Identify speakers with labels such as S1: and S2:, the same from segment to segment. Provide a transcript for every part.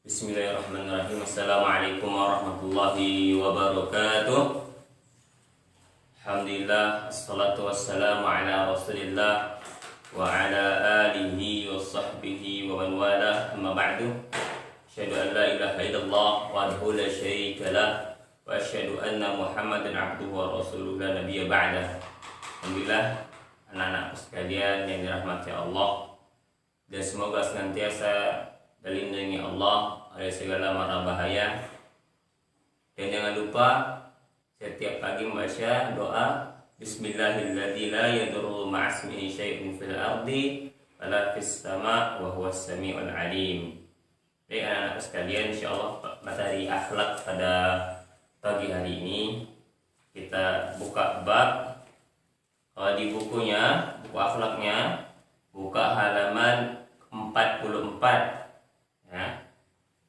S1: Bismillahirrahmanirrahim. Assalamualaikum warahmatullahi wabarakatuh. Alhamdulillah, assalatu wassalamu ala rasulillah wa ala alihi wa sahbihi wa man wala, amma ba'du. Asyhadu an la ilaha illallah wahdahu la syarika lah wa asyhadu anna Muhammadan abduhu wa rasuluhu la nabiyya ba'dah. Alhamdulillah, anak-anakku sekalian yang dirahmati Allah, dan semoga senantiasa dilindungi Allah dari segala mara bahaya. Dan jangan lupa setiap pagi membaca doa Bismillahirrahmanirrahim, la yadurru ma'asmihi syai'un fil ardi wala fis sama' wa huwas sami'ul alim. Baik anak-anak sekalian, insyaallah materi akhlak pada pagi hari ini kita buka bab. Kalau di bukunya, buku akhlaknya, buka halaman 44. Ya.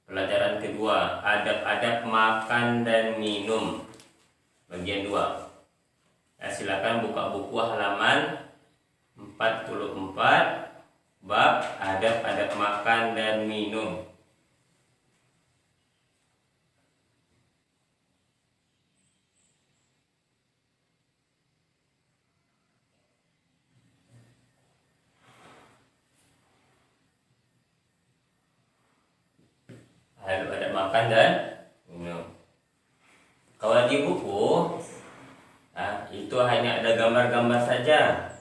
S1: Pelajaran kedua, adab-adab makan dan minum, bagian 2. Ya, silakan buka buku halaman 44, bab adab-adab makan dan minum. Ada makan dan minum. Kalau di buku, itu hanya ada gambar-gambar saja.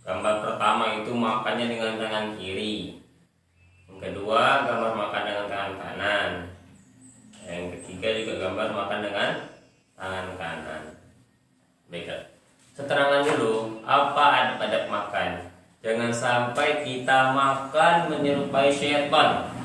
S1: Gambar pertama itu makannya dengan tangan kiri. Yang kedua, gambar makan dengan tangan kanan. Yang ketiga juga gambar makan dengan tangan kanan. Baik, seterangan dulu apa adab-adab makan. Jangan sampai kita makan menyerupai syaitan.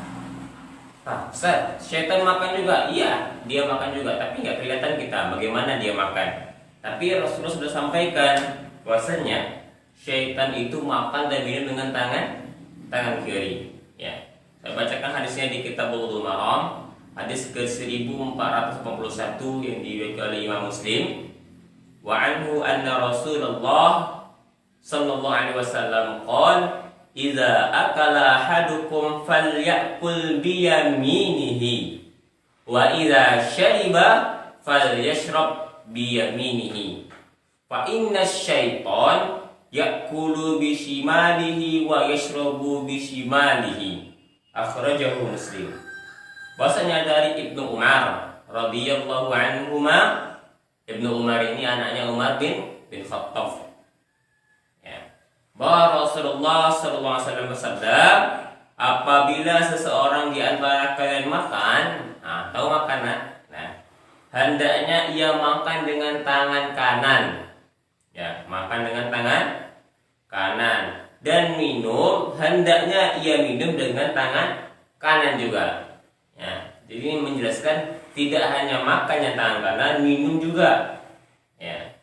S1: Ustaz, syaitan makan juga? Iya, dia makan juga, tapi nggak kelihatan kita bagaimana dia makan. Tapi Rasulullah sudah sampaikan bahwasanya syaitan itu makan dan minum dengan tangan kiri. Ya, saya bacakan hadisnya di Kitab Bulughul Maram, hadis ke 1481 yang diriwayatkan oleh Imam Muslim. Wa anhu anna Rasulullah sallallahu alaihi wasallam qala idza akala ahadukum falyakul biyaminihi wa idza syariba falyashrab biyaminihi fa inna syaitan yakulu bishimalihi wa yashrabu bishimalihi. Akhrajahu Muslim. Bahasanya dari Ibnu Umar radhiyallahu anhuma. Ibnu Umar ini anaknya Umar bin Khattab. Bahwa Rasulullah SAW bersabda, apabila seseorang di antara kalian makan atau makanan, hendaknya ia makan dengan tangan kanan. Ya, makan dengan tangan kanan. Dan minum, hendaknya ia minum dengan tangan kanan juga. Ya, jadi menjelaskan tidak hanya makannya tangan kanan, minum juga. Ya.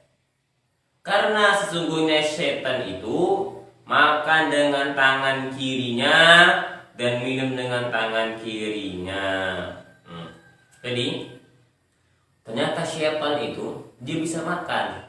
S1: Karena sesungguhnya setan itu makan dengan tangan kirinya dan minum dengan tangan kirinya. Jadi ternyata setan itu dia bisa makan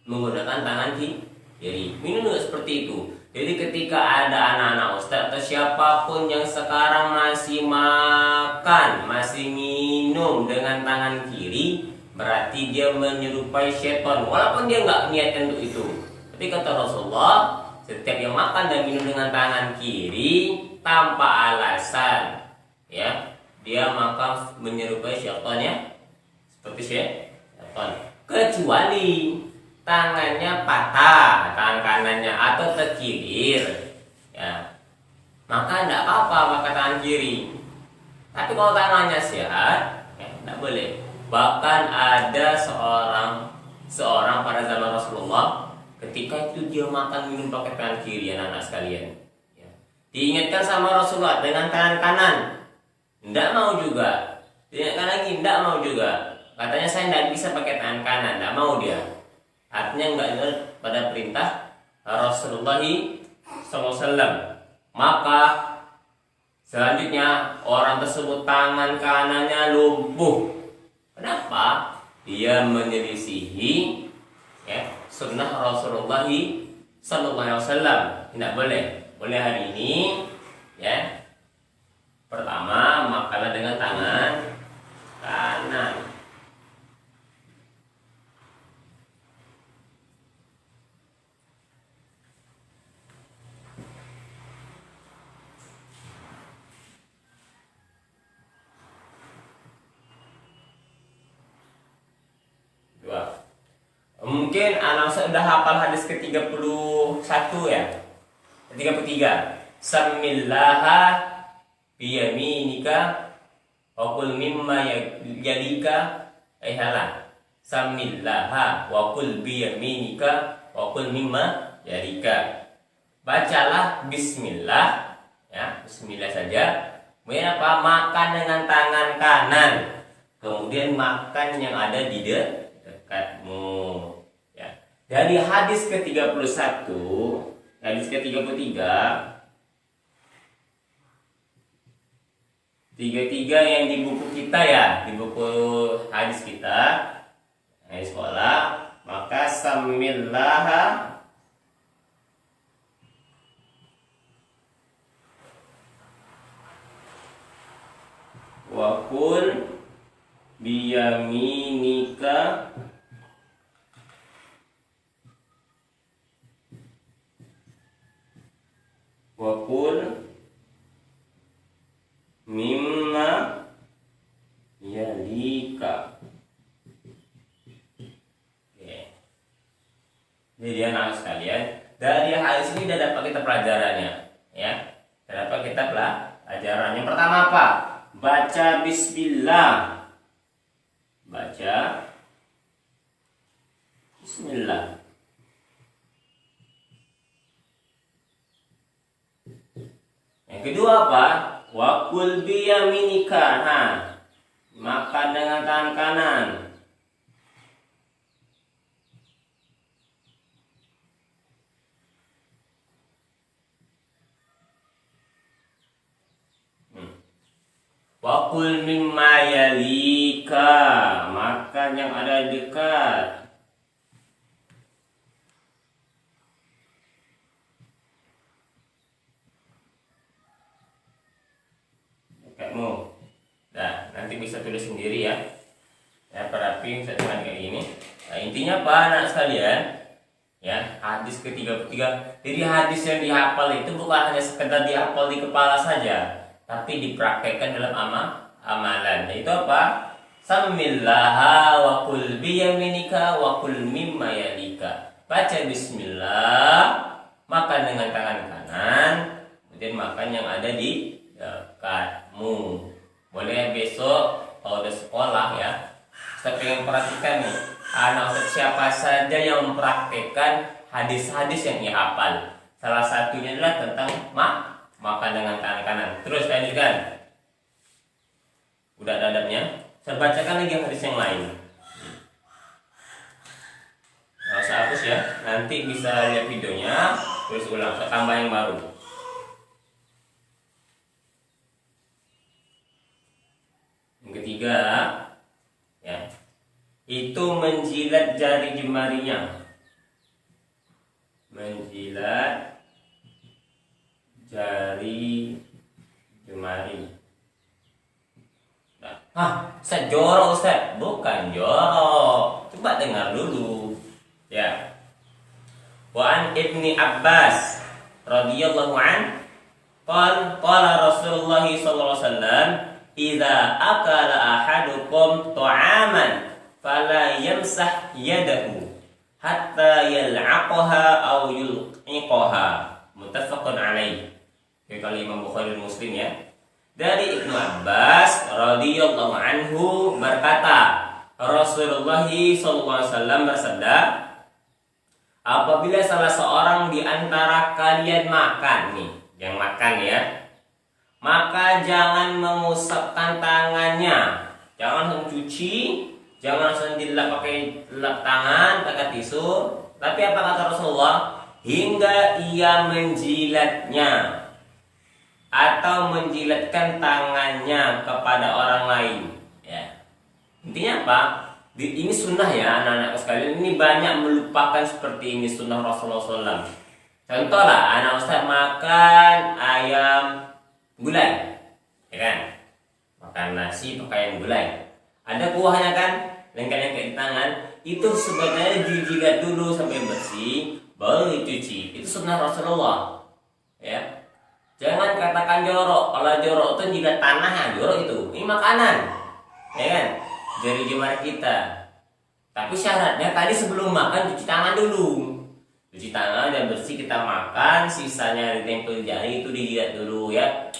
S1: menggunakan tangan kiri, minum juga seperti itu. Jadi ketika ada anak-anak ustaz atau siapapun yang sekarang masih makan, masih minum dengan tangan kiri, berarti dia menyerupai syaitan, walaupun dia nggak niatkan untuk itu. Tapi kata Rasulullah, setiap yang makan dan minum dengan tangan kiri tanpa alasan, ya, dia maka menyerupai syaitan, ya, seperti syaitan. Kecuali tangannya patah, tangan kanannya atau terkilir, ya, maka tidak apa-apa pakai tangan kiri. Tapi kalau tangannya sehat, ya, tidak boleh. Bahkan ada seorang pada zaman Rasulullah, ketika itu dia makan minum pakai tangan kiri, anak-anak sekalian. Ya. Diingatkan sama Rasulullah dengan tangan kanan, tidak mau juga. Diingatkan lagi, tidak mau juga. Katanya saya tidak bisa pakai tangan kanan, tidak mau dia. Artinya enggak ingat pada perintah Rasulullah SAW. Maka selanjutnya orang tersebut tangan kanannya lumpuh. Kenapa? Dia menyelisihi, ya, sunnah Rasulullah SAW. Tidak boleh. Boleh hari ini, ya, Pertama, makanlah dengan tangan kanan. Dua. Mungkin anak sudah hafal hadis ke-31 ya. 33. Samillaha biyaminika wa kul mimma yalika ayhala. Samillaha wa kul biyaminika wa kul mimma yalika. Bacalah bismillah ya, bismillah saja. Kemudian apa? Makan dengan tangan kanan. Kemudian makan yang ada di dekatmu ya. Dari hadis ke-31, hadis ke-33, 33 yang di buku kita ya, di buku hadis kita di sekolah, maka samillaha wa kul biyaminika wa kul mimma yalika. Oke. Jadi anak sekalian, dari hadis ini sudah dapat kita pelajarannya ya. Dapat kita pelajaran. Yang pertama apa? Baca bismillah. Baca bismillah. Yang kedua apa? Wa kul biyaminika. Makan dengan tangan kanan. Wa kul mimma yalika. Makan yang ada dekat. Dekatmu. Nah, nanti bisa tulis sendiri ya. Ya, perhatiin saya dengan kayak gini. Nah, intinya apa anak sekalian? Ya, hadis ke-33. Jadi hadis yang dihafal itu bukan hanya sekedar dihafal di kepala saja, tapi dipraktekkan dalam amalan. Itu apa? Samillaha wa kul biyaminika wa kul mimma yalika. Baca bismillah, makan dengan tangan kanan, kemudian makan yang ada di dekatmu. Boleh besok kalau udah sekolah ya, saya pengen perhatikan nih anak siapa saja yang mempraktekkan hadis-hadis yang dihafal. Salah satunya adalah tentang makan dengan tangan kanan. Terus lanjutkan. Udah ada adabnya. Saya bacakan lagi hadis yang lain. Nggak usah hapus ya. Nanti bisa lihat videonya. Terus ulang. Saya tambah yang baru. Yang ketiga, ya, itu menjilat jari jemarinya. Menjilat jari jemari. Ustaz jorok Ustaz. Bukan jorok. Coba dengar dulu. Ya. Wa an Ibni Abbas radhiyallahu an qala Rasulullah sallallahu alaihi wasallam idza akala ahadukum ta'aman fala yamsah yadahu hatta yal'aqaha aw yulqiqaha. Muttafaqun alaih. Kali Imam Bukhari dan Muslim ya. Dari Ibnu Abbas radhiyallahu anhu berkata, Rasulullah sallallahu alaihi wasallam bersabda, apabila salah seorang di antara kalian makan nih, yang makan ya, maka jangan mengusapkan tangannya, jangan langsung cuci, jangan langsung dilap pakai lap tangan, pakai tisu. Tapi apa kata Rasulullah? Hingga ia menjilatnya atau menjilatkan tangannya kepada orang lain. Ya. Intinya apa? Ini sunnah ya anak-anak sekalian. Ini banyak melupakan seperti ini sunnah Rasulullah SAW. Contoh lah, anak ustaz makan ayam gulai. ya kan? Makan nasi pakai gulai. Ada kuahnya kan, lengkapnya di tangan. Itu sebenarnya dijilat dulu sampai bersih, baru dicuci. Itu sunnah Rasulullah. Ya, jangan katakan jorok. Kalau jorok itu jilat tanah, jorok itu. Ini makanan, ya kan? Jari jemari kita. Tapi syaratnya tadi sebelum makan cuci tangan dulu. Cuci tangan dan bersih kita makan, sisanya ditempel jari itu dijilat dulu ya.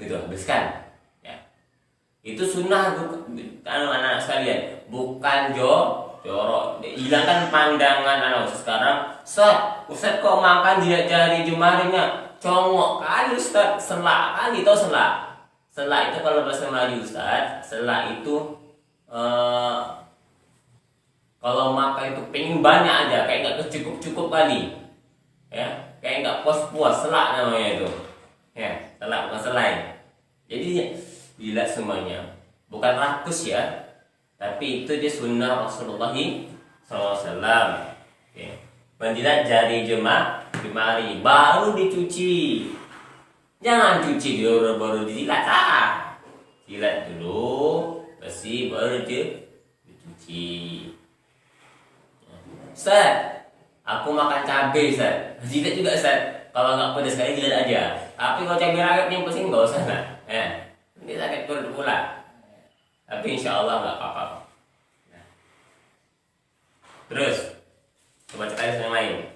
S1: Gitu, habiskan. Ya. Itu sunnah anak-anak sekalian, bukan jorok. Hilangkan pandangan anak sekarang. Ustaz kok makan jari jemarinya congok kali Ustaz, selak kali. Tau selak? Selak itu kalau bahasa Melayu Ustaz, selak itu kalau makan itu pengen banyak aja, kayak nggak cukup kali, ya, kayak nggak puas selak namanya itu, ya, selak bukan selai. Jadi gila semuanya, bukan rakus ya, tapi itu dia sunnah Rasulullah SAW. Ya. Menjilat jari jemari baru dicuci, jangan cuci dulu baru dijilat, jilat dulu bersih baru dicuci. Ustaz, aku makan cabai Ustaz, jilat juga Ustaz. Kalau nggak pedas sekali jilat aja. Tapi kalau cabai rawit yang pusing nggak usah lah. Ini sakit perut pula. Tapi insya Allah nggak apa-apa. Nah. Terus, coba ceritain yang lain.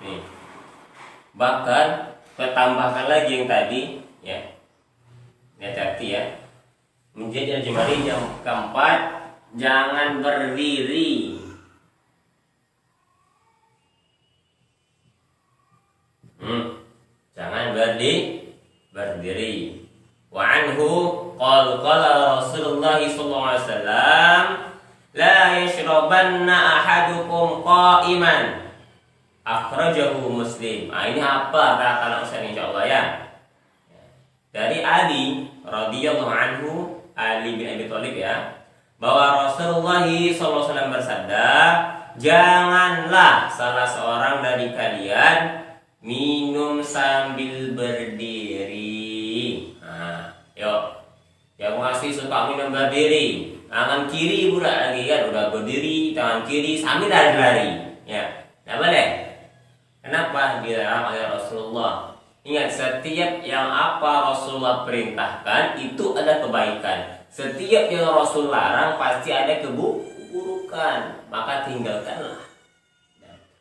S1: Nih, bahkan tambahkan lagi yang tadi, ya. Hati-hati ya. Menjadi jemari yang keempat, jangan berdiri. Jangan berdiri. Wa anhu qala Rasulullah sallallahu alaihi wasallam, la yashrabanna ahadukum qa'iman. Akhrajahu Muslim. Ini apa kata Ustaz insyaallah ya. Dari Ali radhiyallahu anhu, Ali bin Abi Thalib ya, bahwa Rasulullah SAW bersabda, janganlah salah seorang dari kalian minum sambil berdiri. Nah, yuk, yang masih suka minum berdiri, tangan kiri pula lagi kan, udah berdiri tangan kiri sambil lari-lari, ya, nggak boleh. Kenapa? Dilarang oleh Rasulullah. Ingat, setiap yang apa Rasulullah perintahkan itu ada kebaikan. Setiap yang Rasul larang pasti ada keburukan. Maka tinggalkanlah.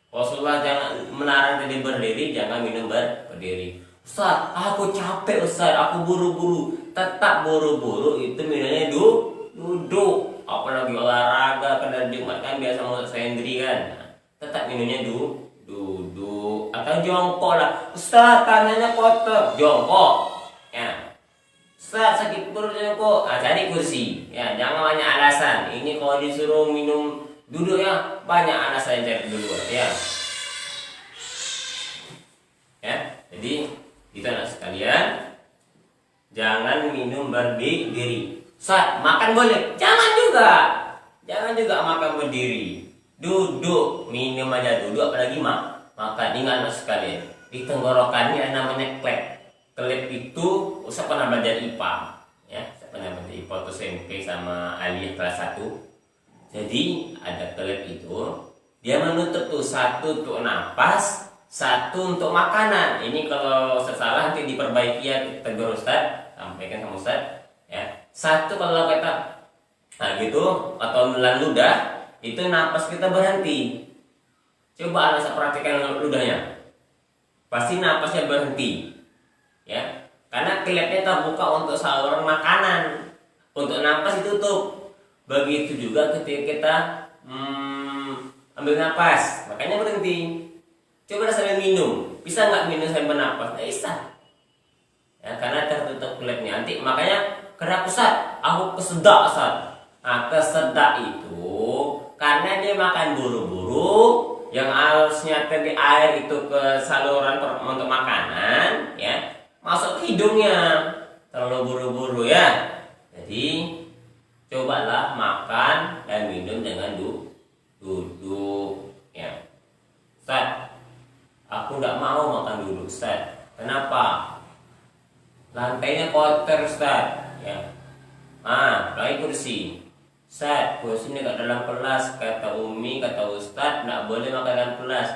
S1: Rasulullah jangan melarang tadi berdiri, jangan minum berdiri. Ustaz, aku capek Ustaz, aku buru-buru. Tetap buru-buru itu minumnya duduk. Apalagi olahraga pada Jumat kan biasa mau sendiri kan. Tetap minumnya duduk atau jongkok lah. Ustaz, tangannya kotor, jongkok ya. Ustaz, sakit perut jongkok, cari kursi ya. Jangan banyak alasan. Ini kalau disuruh minum duduk ya, banyak alasan yang cari dulu ya. Jadi kita anak sekalian, jangan minum berdiri. Ustaz, makan boleh, jangan juga makan berdiri. Duduk, minum aja duduk, apalagi makan. Ingat anak sekalian, di tenggorokannya namanya klep. Klep itu, saya pernah belajar IPA, ya. Saya pernah belajar IPA waktu SMP sama aliyah kelas 1. Jadi ada klep itu, dia menutup tuh, satu untuk napas, satu untuk makanan. Ini kalau salah nanti diperbaiki ya, tegur Ustaz, sampaikan sama Ustaz, ya. Satu kalau kita, gitu, atau menelan ludah. Itu napas kita berhenti. Coba Anda perhatikan ludahnya, pasti napasnya berhenti, ya. Karena klepnya terbuka untuk saluran makanan, untuk napas ditutup. Begitu juga ketika kita ambil napas, makanya berhenti. Coba sambil minum, bisa nggak minum sambil bernapas? Nggak bisa, ya, karena tertutup klepnya. Nanti makanya kenapa Ustaz, aku kesedak Ustaz. Kesedak itu karena dia makan buru-buru, yang harusnya tadi air itu ke saluran untuk makanan, ya, masuk ke hidungnya, terlalu buru-buru ya. Jadi cobalah makan dan minum dengan duduk, ya. Ustaz, Aku nggak mau makan dulu, Ustaz. Kenapa? Lantainya kotor, Ustaz. Ya. Pakai kursi. Ustaz, kursi ini kat dalam kelas. Kata Umi, kata Ustaz, nggak boleh makan dalam kelas.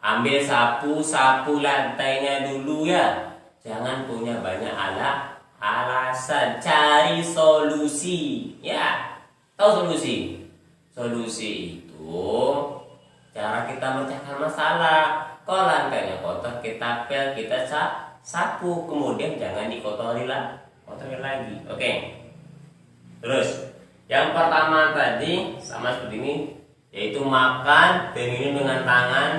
S1: Ambil sapu lantainya dulu ya. Jangan punya banyak alasan. Cari solusi. Ya. Tahu solusi? Solusi itu cara kita memecahkan masalah. Kalau lantainya kotor, kita pel, kita sapu, kemudian jangan dikotori lagi. Oke. Terus yang pertama tadi sama seperti ini, yaitu makan dan minum dengan tangan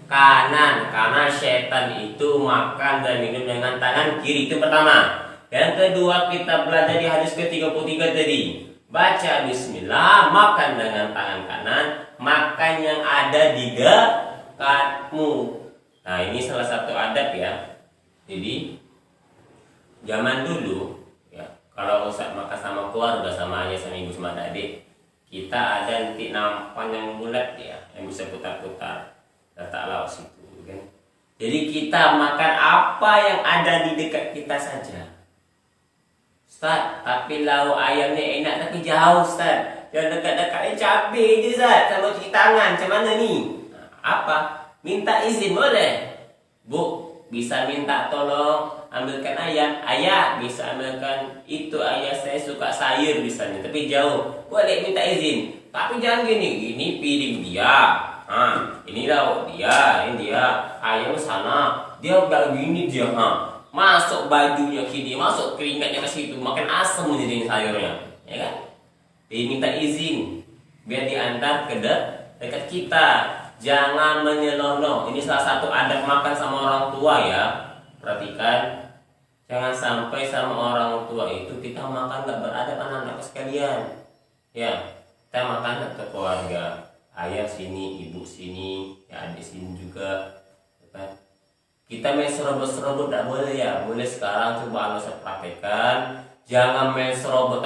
S1: kanan, karena setan itu makan dan minum dengan tangan kiri. Itu pertama. Yang kedua, kita belajar di hadis ke-33 tadi, baca bismillah, makan dengan tangan kanan, makan yang ada di dekatmu. Nah, ini salah satu adab ya. Jadi zaman dulu ya, kalau Ustaz makan sama keluarga, sama ayah, sama ibu, sama adik, kita ada nanti nampan yang bulat ya, yang bisa putar-putar, letak lauk situ kan. Jadi kita makan apa yang ada di dekat kita saja. Ustaz, tapi lauk ayamnya enak tapi jauh, Ustaz. Yang dekat-dekatnya cabai je, Ustaz, sama cuci tangan. Macam mana ni? Apa? Minta izin boleh? Bu, bisa minta tolong ambilkan ayah bisa ambilkan itu, ayah saya suka sayur misalnya, tapi jauh, boleh minta izin. Tapi jangan gini piring dia, ini lauk dia, ini dia, ayam sana, dia udah gini dia, masuk bajunya kini, masuk keringatnya ke situ, makan asam menjadi sayurnya, ya kan? Jadi minta izin biar diantar ke dekat kita. Jangan menyelonong. Ini salah satu adab makan sama orang tua ya. Perhatikan, jangan sampai sama orang tua itu kita makan gak beradab anak-anak sekalian. Ya, kita makan ke keluarga, ayah sini, ibu sini, ya adik sini juga. Kita main serobot-serobot gak boleh ya. Boleh sekarang coba saya praktekkan. Jangan main serobot,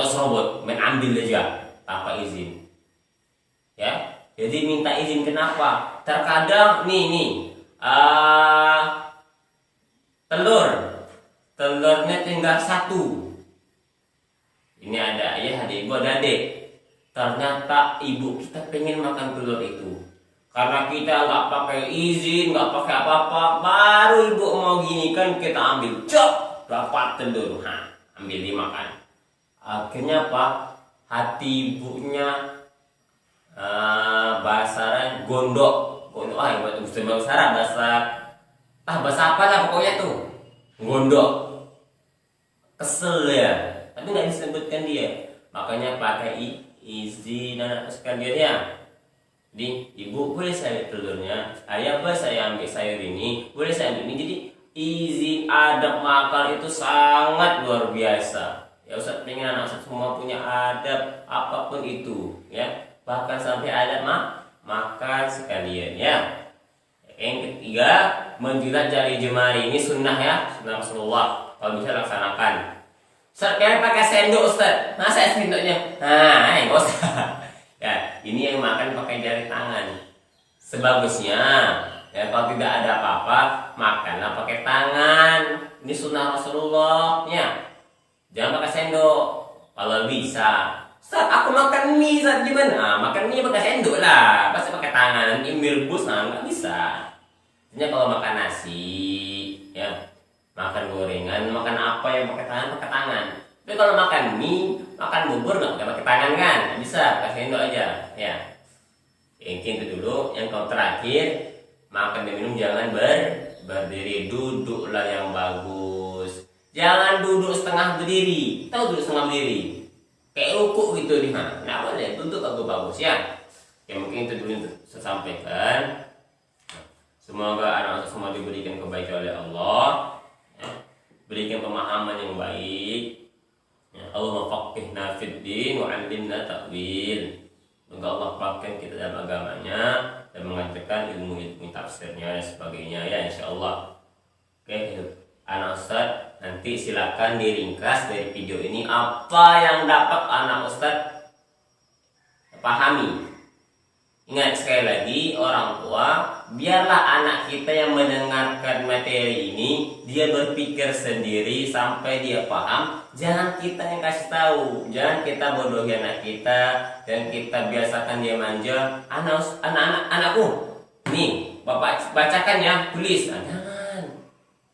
S1: main ambil aja tanpa izin. Ya. Jadi minta izin, kenapa? Terkadang telurnya tinggal satu. Ini ada ayah, ada ibu, ada adik. Ternyata ibu kita pengen makan telur itu. Karena kita nggak pakai izin, nggak pakai apa-apa, baru ibu mau gini kan kita ambil, dapat telur, ambil dimakan. Akhirnya apa? Hati ibunya bahasa gondok, bahasa apa lah pokoknya tuh, gondok, kesel ya, tapi nggak disebutkan dia. Makanya pakai izin anak sekalian ya. Di ibu boleh saya telurnya, ayah boleh saya ambil sayur ini, boleh saya ambil ini. Jadi izin adab makan itu sangat luar biasa. Ya Ustaz pengen anak Ustaz semua punya adab apapun itu ya. Bahkan sampai ada makan sekalian ya. Yang ketiga, menjilat jari jemari. Ini sunnah ya, sunnah Rasulullah. Kalau bisa laksanakan. Ustaz, kalian pakai sendok Ustaz. Masa sendoknya? Enggak usah. Ya, ini yang makan pakai jari tangan. Sebagusnya ya, kalau tidak ada apa-apa, makanlah pakai tangan. Ini sunnah Rasulullah ya. Jangan pakai sendok kalau bisa. Ustaz, aku makan mie, Ustaz, gimana? Makan mie pakai sendok lah, pasti pakai tangan, ambil bus, nggak bisa. Hanya kalau makan nasi, ya, makan gorengan, makan apa yang pakai tangan. Tapi kalau makan mie, makan bubur nggak pakai tangan kan? Nggak bisa, pakai sendok aja, ya. Mungkin itu dulu. Yang terakhir, makan dan minum jangan berdiri, duduklah yang bagus. Jangan duduk setengah berdiri. Tahu duduk setengah berdiri? Kayak ruku gitu nih, nggak boleh, duduk bagus ya. Ya mungkin itu dulu yang saya sampaikan. Semoga anak-anak semua diberikan kebaikan oleh Allah, ya. Berikan pemahaman yang baik. Ya, Allah faqihna fid din wa 'allimna ta'wil. Semoga Allah prakkan kita dalam agamanya dan mengajarkan ilmu tafsirnya dan sebagainya ya insyaallah. Oke, anak Ustaz, nanti silakan diringkas dari video ini apa yang dapat anak Ustaz pahami. Ingat sekali lagi orang tua, biarlah anak kita yang mendengarkan materi ini dia berpikir sendiri sampai dia paham. Jangan kita yang kasih tahu, jangan kita bodohi anak kita dan kita biasakan dia manja. Anakku, nih bapak bacakan ya, tulis. Jangan.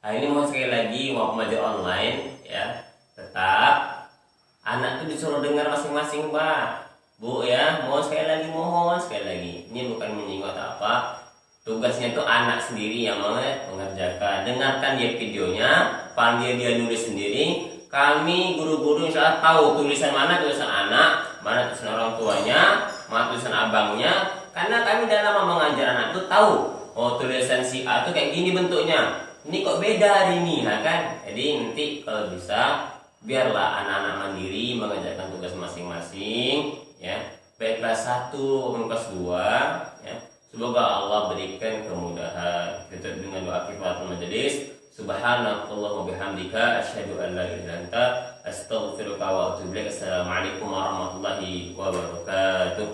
S1: Nah, ini mau sekali lagi mau belajar online ya, tetap anak itu disuruh dengar masing-masing, Pak. Bu ya, mohon sekali lagi, ini bukan menyinggung atau apa. Tugasnya itu anak sendiri yang mengerjakan. Dengarkan dia videonya, panggil dia nulis sendiri. Kami guru-guru insya Allah tahu tulisan anak, mana tulisan orang tuanya, mana tulisan abangnya. Karena kami dalam mengajar anak itu tahu, oh tulisan si A itu kayak gini bentuknya. Ini kok beda hari ini, nah kan? Jadi nanti kalau bisa, biarlah anak-anak mandiri mengerjakan tugas masing-masing. Ya, baik kelas 1 maupun kelas 2 ya. Semoga Allah berikan kemudahan. Kita dengan doa kifaratul majelis. Subhanallahi wa bihamdika asyhadu an la ilaha illa anta astaghfiruka wa atubu ilaik. Assalamualaikum warahmatullahi wabarakatuh.